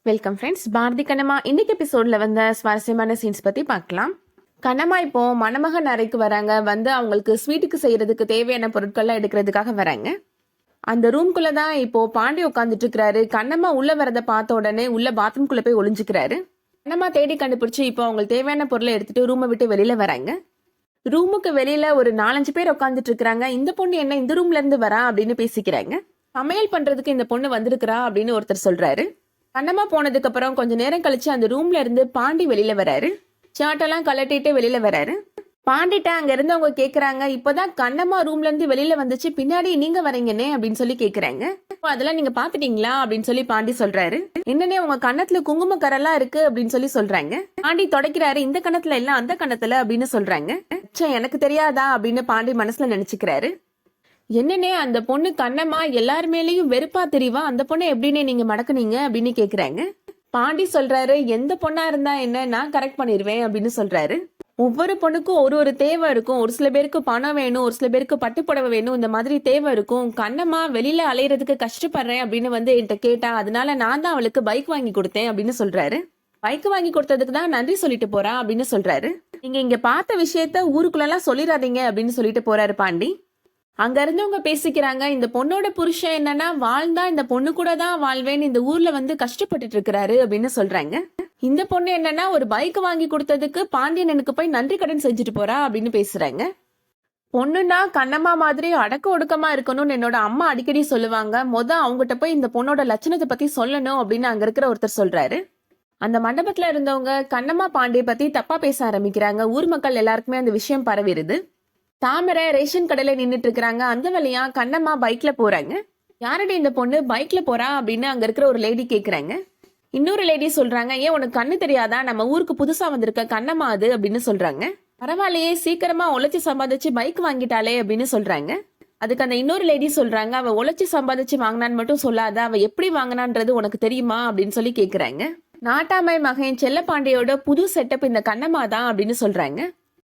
Welcome friends. Bharathi Kannamma இன்னைக்கு எபிசோட்ல வந்த சுவாரஸ்யமான சீன்ஸ் பத்தி பார்க்கலாம். கண்ணம்மா இப்போ மணமகன் அறைக்கு வராங்க. அவங்களுக்கு ஸ்வீட்டுக்கு செய்யறதுக்கு தேவையான பொருட்கள்லாம் எடுக்கிறதுக்காக வராங்க. அந்த ரூம்குள்ள தான் இப்போ பாண்டி உட்காந்துட்டு இருக்கிறாரு. கண்ணம்மா உள்ள வரதை பார்த்த உடனே உள்ள பாத்ரூம்குள்ள போய் ஒளிஞ்சுக்கிறாரு. கண்ணம்மா தேடி கண்டுபிடிச்சு இப்போ அவங்களுக்கு தேவையான பொருளை எடுத்துட்டு ரூமை விட்டு வெளியில வராங்க. ரூமுக்கு வெளியில ஒரு 4-5 பேர் உட்காந்துட்டு இருக்கிறாங்க. இந்த பொண்ணு என்ன இந்த ரூம்ல இருந்து வரா அப்படின்னு பேசிக்கிறாங்க. சமையல் பண்றதுக்கு இந்த பொண்ணு வந்திருக்கிறா அப்படின்னு ஒருத்தர் சொல்றாரு. கண்ணம்மா போனதுக்கு அப்புறம் கொஞ்ச நேரம் கழிச்சு அந்த ரூம்ல இருந்து பாண்டி வெளியில வராரு. ஷர்ட்டெல்லாம் கலட்டிட்டு வெளியில வராரு. பாண்டிட்ட அங்க இருந்து அவங்க கேக்குறாங்க, இப்பதான் கண்ணம்மா ரூம்ல இருந்து வெளியில வந்துச்சு, பின்னாடி நீங்க வரீங்கன்னே அப்படின்னு சொல்லி கேக்குறாங்க. அதெல்லாம் நீங்க பாத்துட்டீங்களா அப்படின்னு சொல்லி பாண்டி சொல்றாரு. என்னன்னே உங்க கண்ணத்துல குங்குமக்கரெல்லாம் இருக்கு அப்படின்னு சொல்லி சொல்றாங்க. பாண்டி தொடக்கிறாரு, இந்த கணத்துல இல்ல அந்த கணத்துல அப்படின்னு சொல்றாங்க. எனக்கு தெரியாதா அப்படின்னு பாண்டி மனசுல நினைச்சுக்கிறாரு. என்னன்னே அந்த பொண்ணு கண்ணம்மா எல்லார் மேலேயும் வெறுப்பா தெரியவா, அந்த பொண்ணை எப்படின்னே நீங்க மடக்குனீங்க அப்படின்னு கேக்குறாங்க. பாண்டி சொல்றாரு, எந்த பொண்ணா இருந்தா என்ன, நான் கரெக்ட் பண்ணிடுவேன் அப்படின்னு சொல்றாரு. ஒவ்வொரு பொண்ணுக்கும் ஒரு தேவை இருக்கும். ஒரு சில பேருக்கு பணம் வேணும், ஒரு சில பேருக்கு பட்டுப்புடவை வேணும், இந்த மாதிரி தேவை இருக்கும். கண்ணம்மா வெளியில அலையறதுக்கு கஷ்டப்படுறேன் அப்படின்னு என்கிட்ட கேட்டா, அதனால நான் தான் அவளுக்கு பைக் வாங்கி கொடுத்தேன் அப்படின்னு சொல்றாரு. பைக் வாங்கி கொடுத்ததுக்கு தான் நன்றி சொல்லிட்டு போறா அப்படின்னு சொல்றாரு. நீங்க இங்க பார்த்த விஷயத்த ஊருக்குள்ளெல்லாம் சொல்லிடாதீங்க அப்படின்னு சொல்லிட்டு போறாரு பாண்டி. அங்க இருந்தவங்க பேசிக்கிறாங்க, இந்த பொண்ணோட புருஷன் என்னன்னா வாழ்ந்தா இந்த பொண்ணு கூட தான் வாழ்வேன்னு இந்த ஊர்ல கஷ்டப்பட்டுட்டு இருக்கிறாரு அப்படின்னு சொல்றாங்க. இந்த பொண்ணு என்னன்னா ஒரு பைக் வாங்கி கொடுத்ததுக்கு பாண்டியன் எனக்கு போய் நன்றி கடன் செஞ்சுட்டு போறா அப்படின்னு பேசுறாங்க. பொண்ணுன்னா கண்ணம்மா மாதிரி அடக்க ஒடுக்கமா இருக்கணும்னு என்னோட அம்மா அடிக்கடி சொல்லுவாங்க. அவங்ககிட்ட போய் இந்த பொண்ணோட லட்சணத்தை பத்தி சொல்லணும் அப்படின்னு அங்க இருக்கிற ஒருத்தர் சொல்றாரு. அந்த மண்டபத்துல இருந்தவங்க கண்ணம்மா பாண்டிய பத்தி தப்பா பேச ஆரம்பிக்கிறாங்க. ஊர் மக்கள் எல்லாருக்குமே அந்த விஷயம் பரவிடுது. தாமரை ரேஷன் கடையில நின்றுட்டு இருக்கிறாங்க. அந்த வழியா கண்ணம்மா பைக்ல போறாங்க. யாரடி இந்த பொண்ணு பைக்ல போறா அப்படின்னு அங்க இருக்கிற ஒரு லேடி கேக்குறாங்க. இன்னொரு லேடி சொல்றாங்க, ஏன் உனக்கு கண்ணு தெரியாதா, நம்ம ஊருக்கு புதுசா வந்திருக்க கண்ணம்மா அது அப்படின்னு சொல்றாங்க. பரவாயில்லையே, சீக்கிரமா உழைச்சி சம்பாதிச்சு பைக் வாங்கிட்டாலே அப்படின்னு சொல்றாங்க. அதுக்கு அந்த இன்னொரு லேடி சொல்றாங்க, அவ உழைச்சி சம்பாதிச்சு வாங்கினான்னு மட்டும் சொல்லாத, அவ எப்படி வாங்கினான்றது உனக்கு தெரியுமா அப்படின்னு சொல்லி கேக்குறாங்க. நாட்டாமை மகன் செல்லப்பாண்டியோட புது செட்டப் இந்த கண்ணம்மா தான் அப்படின்னு சொல்றாங்க.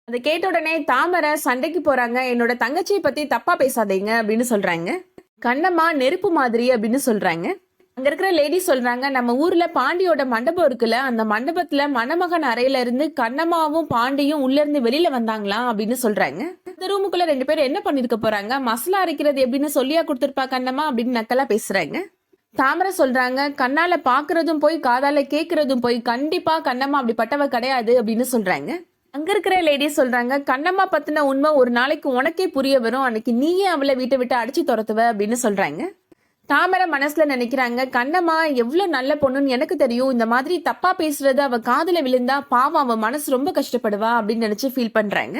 அதை கேட்ட உடனே தாமரை சண்டைக்கு போறாங்க. என்னோட தங்கச்சியை பத்தி தப்பா பேசாதீங்க அப்படின்னு சொல்றாங்க. கண்ணம்மா நெருப்பு மாதிரி அப்படின்னு சொல்றாங்க. அங்க இருக்கிற லேடி சொல்றாங்க, நம்ம ஊர்ல பாண்டியோட மண்டபம் இருக்குல்ல, அந்த மண்டபத்துல மணமகன் அறையில இருந்து கண்ணம்மாவும் பாண்டியும் உள்ள இருந்து வெளியில வந்தாங்களாம் அப்படின்னு சொல்றாங்க. இந்த ரூமுக்குள்ள 2 பேரும் என்ன பண்ணிருக்க போறாங்க, மசாலா அரைக்கிறது எப்படின்னு சொல்லியா கொடுத்துருப்பா கண்ணம்மா அப்படின்னு நக்கலா பேசுறாங்க. தாமரை சொல்றாங்க, கண்ணால பாக்குறதும் போய் காதால கேக்குறதும் போய், கண்டிப்பா கண்ணம்மா அப்படிப்பட்டவ கிடையாது அப்படின்னு சொல்றாங்க. அங்க இருக்கிற லேடி சொல்றாங்க, கண்ணம்மா பத்தின உண்மை ஒரு நாளைக்கு உனக்கே புரிய வரும், அன்னைக்கு நீயே அவளை வீட்டை விட்டு அடிச்சு துரத்துவ அப்படின்னு சொல்றாங்க. தாமரை மனசுல நினைக்கிறாங்க, கண்ணம்மா எவ்வளவு நல்ல பொண்ணுன்னு எனக்கு தெரியும், இந்த மாதிரி தப்பா பேசுறது அவ காதுல விழுந்தா பாவம் அவ மனசு ரொம்ப கஷ்டப்படுவா அப்படின்னு நினைச்சு ஃபீல் பண்றாங்க.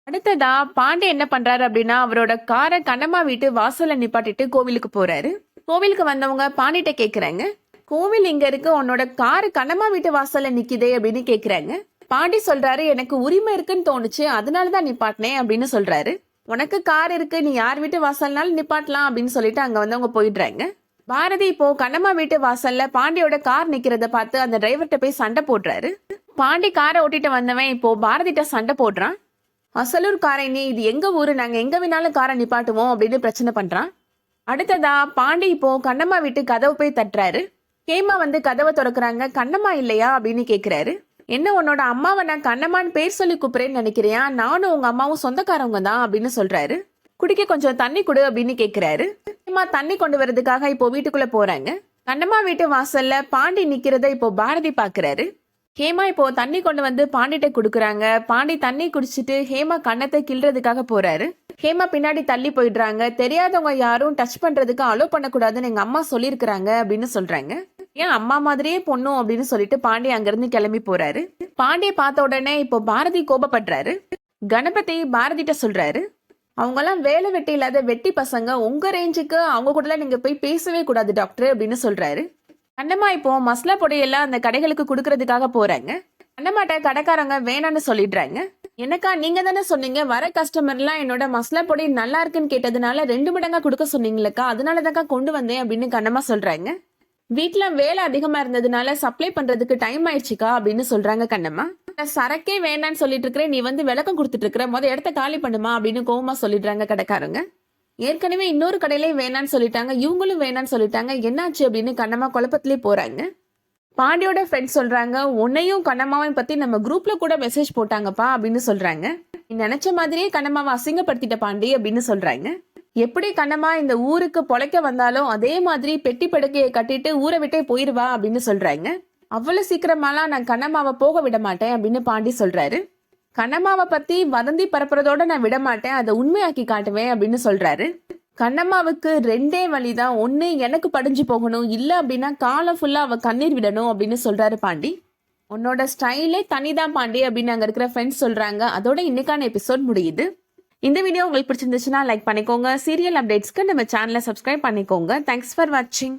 அடுத்ததா பாண்டி என்ன பண்றாரு அப்படின்னா, அவரோட காரை கண்ணம்மா வீட்டு வாசல்ல நிப்பாட்டிட்டு கோவிலுக்கு போறாரு. கோவிலுக்கு வந்தவங்க பாண்டிட்ட கேக்குறாங்க, கோவில் இங்க இருக்கு, உன்னோட காரு கண்ணம்மா வீட்டு வாசல்ல நிக்குதே அப்படின்னு கேக்குறாங்க. பாண்டி சொல்றாரு, எனக்கு உரிமை இருக்குன்னு தோணுச்சு, அதனாலதான் நிப்பாட்டினேன் அப்படின்னு சொல்றாரு. உனக்கு கார் இருக்கு, நீ யார் வீட்டு வாசல்னாலும் நிப்பாட்டலாம் அப்படின்னு சொல்லிட்டு அங்க அவங்க போயிடுறாங்க. பாரதி இப்போ கண்ணம்மா வீட்டு வாசல்ல பாண்டியோட கார் நிக்கிறத பார்த்து அந்த டிரைவர்கிட்ட போய் சண்டை போடுறாரு. பாண்டி காரை ஓட்டிட்டு வந்தவன் இப்போ பாரதிட்ட சண்டை போடுறான். அசலூர் காரை நீ, இது எங்க ஊரு, நாங்க எங்க வேணாலும் காரை நிப்பாட்டுவோம் அப்படின்னு பிரச்சனை பண்றான். அடுத்ததா பாண்டி இப்போ கண்ணம்மா வீட்டு கதவு போய் தட்டுறாரு. ஹேமா கதவை திறக்கிறாங்க. கண்ணம்மா இல்லையா அப்படின்னு கேக்குறாரு. என்ன உன்னோட அம்மாவை நான் கண்ணம்மான்னு பேர் சொல்லி கூப்பிடுறேன்னு நினைக்கிறியா, நானும் உங்க அம்மாவும் சொந்தக்காரவங்க தான் அப்படின்னு சொல்றாரு. குடிக்க கொஞ்சம் தண்ணி கொடு அப்படின்னு கேக்குறாரு. ஹேமா தண்ணி கொண்டு வரதுக்காக இப்போ வீட்டுக்குள்ள போறாங்க. கண்ணம்மா வீட்டு வாசல்ல பாண்டி நிக்கிறத இப்போ பாரதி பாக்குறாரு. ஹேமா இப்போ தண்ணி கொண்டு பாண்டிட்ட குடுக்குறாங்க. பாண்டி தண்ணி குடிச்சிட்டு ஹேமா கண்ணத்தை கிள்றதுக்காக போறாரு. ஹேமா பின்னாடி தள்ளி போயிடுறாங்க. தெரியாதவங்க யாரும் டச் பண்றதுக்கு அலோ பண்ணக்கூடாதுன்னு எங்க அம்மா சொல்லியிருக்கிறாங்க அப்படின்னு சொல்றாங்க. ஏன் அம்மா மாதிரியே பொண்ணும் அப்படின்னு சொல்லிட்டு பாண்டி அங்கிருந்து கிளம்பி போறாரு. பாண்டிய பார்த்த உடனே இப்போ பாரதி கோபப்படுறாரு. கணபதி பாரதிட்ட சொல்றாரு, அவங்க எல்லாம் வேலை வெட்டி இல்லாத வெட்டி பசங்க, உங்க ரேஞ்சுக்கு அவங்க கூட நீங்க போய் பேசவே கூடாது டாக்டர் அப்படின்னு சொல்றாரு. கண்ணம்மா இப்போ மசாலா பொடியெல்லாம் அந்த கடைகளுக்கு குடுக்கறதுக்காக போறாங்க. கண்ணம்மாட்ட கடைக்காரங்க வேணான்னு சொல்லிடுறாங்க. எனக்கா, நீங்க தானே சொன்னீங்க வர கஸ்டமர்லாம் என்னோட மசாலா பொடி நல்லா இருக்குன்னு கேட்டதுனால 2 மடங்கா கொடுக்க சொன்னீங்களக்கா, அதனாலதாக்கா கொண்டு வந்தேன் அப்படின்னு கண்ணம்மா சொல்றாங்க. வீட்டுல வேலை அதிகமா இருந்ததுனால சப்ளை பண்றதுக்கு டைம் ஆயிடுச்சுக்கா அப்படின்னு சொல்றாங்க கண்ணம்மா. சரக்கே வேண்டான்னு சொல்லிட்டு இருக்கிறேன், நீ விளக்கம் கொடுத்துட்டு இருக்கிற, இடத்த காலி பண்ணுமா அப்படின்னு கோவமா சொல்லிடுறாங்க கடைக்காரங்க. ஏற்கனவே இன்னொரு கடையிலே வேணான்னு சொல்லிட்டாங்க, இவங்களும் வேணான்னு சொல்லிட்டாங்க, என்னாச்சு அப்படின்னு கண்ணம்மா குழப்பத்திலே போறாங்க. பாண்டியோட ஃப்ரெண்ட்ஸ் சொல்றாங்க, உன்னையும் கண்ணம்மாவையும் பத்தி நம்ம குரூப்ல கூட மெசேஜ் போட்டாங்கப்பா அப்படின்னு சொல்றாங்க. நீ நினைச்ச மாதிரியே கண்ணம்மாவை அசிங்கப்படுத்திட்ட பாண்டி அப்படின்னு சொல்றாங்க. எப்படி கண்ணம்மா இந்த ஊருக்கு பொழைக்க வந்தாலும் அதே மாதிரி பெட்டி படுக்கையை கட்டிட்டு ஊரை விட்டே போயிருவா அப்படின்னு சொல்றாங்க. அவ்வளவு சீக்கிரமாலாம் நான் கண்ணம்மாவை போக விட மாட்டேன் அப்படின்னு பாண்டி சொல்றாரு. கண்ணம்மாவை பத்தி வதந்தி பரப்புறதோட நான் விட மாட்டேன், அதை உண்மையாக்கி காட்டுவேன் அப்படின்னு சொல்றாரு. கண்ணம்மாவுக்கு ரெண்டே வழிதான், ஒண்ணு எனக்கு படிஞ்சு போகணும், இல்ல அப்படின்னா காலம் ஃபுல்லா அவ கண்ணீர் விடணும் அப்படின்னு சொல்றாரு பாண்டி. உன்னோட ஸ்டைலே தனிதான் பாண்டி அப்படின்னு அங்க இருக்கிற ஃப்ரெண்ட்ஸ் சொல்றாங்க. அதோட இன்னைக்கான எபிசோட் முடியுது. இந்த வீடியோ உங்களுக்கு பிடிச்சிருந்துச்சுன்னா லைக் பண்ணிக்கோங்க. சீரியல் அப்டேட்ஸ்க்கு நம்ம சேனலை சப்ஸ்கிரைப் பண்ணிக்கோங்க. தேங்க்ஸ் ஃபார் வாட்சிங்.